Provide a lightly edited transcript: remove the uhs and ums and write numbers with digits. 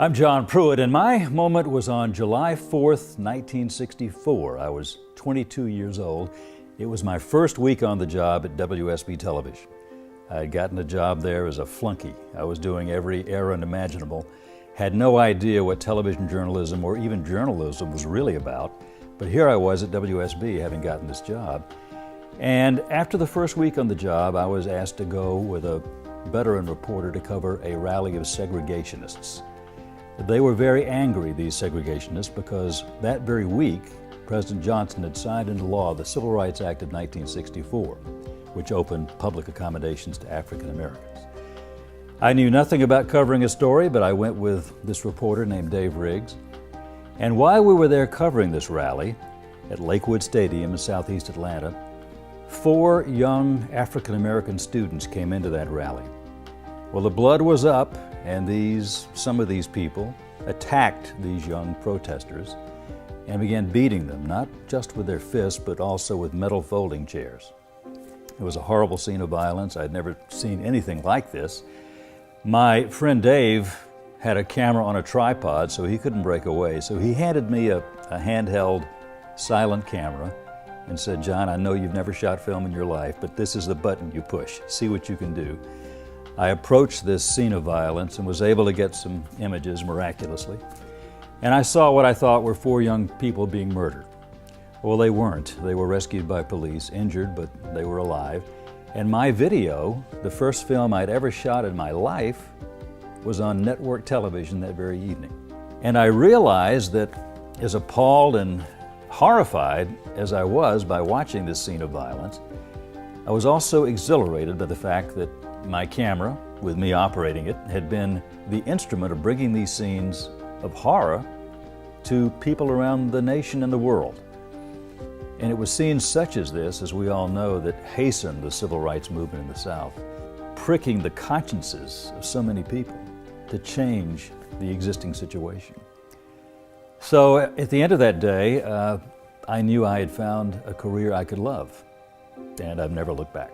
I'm John Pruitt, and my moment was on July 4th, 1964. I was 22 years old. It was my first week on the job at WSB Television. I had gotten a job there as a flunky. I was doing every errand imaginable, had no idea what television journalism or even journalism was really about, but here I was at WSB having gotten this job. And after the first week on the job, I was asked to go with a veteran reporter to cover a rally of segregationists. They were very angry, these segregationists, because that very week, President Johnson had signed into law the Civil Rights Act of 1964, which opened public accommodations to African Americans. I knew nothing about covering a story, but I went with this reporter named Dave Riggs. And while we were there covering this rally at Lakewood Stadium in southeast Atlanta, 4 young African American students came into that rally. Well, the blood was up, and some of these people attacked these young protesters and began beating them, not just with their fists, but also with metal folding chairs. It was a horrible scene of violence. I'd never seen anything like this. My friend Dave had a camera on a tripod, so he couldn't break away. So he handed me a handheld silent camera and said, "John, I know you've never shot film in your life, but this is the button you push. See what you can do." I approached this scene of violence and was able to get some images miraculously. And I saw what I thought were 4 young people being murdered. Well, they weren't. They were rescued by police, injured, but they were alive. And my video, the first film I'd ever shot in my life, was on network television that very evening. And I realized that, as appalled and horrified as I was by watching this scene of violence, I was also exhilarated by the fact that my camera, with me operating it, had been the instrument of bringing these scenes of horror to people around the nation and the world. And it was scenes such as this, as we all know, that hastened the civil rights movement in the South, pricking the consciences of so many people to change the existing situation. So at the end of that day, I knew I had found a career I could love, and I've never looked back.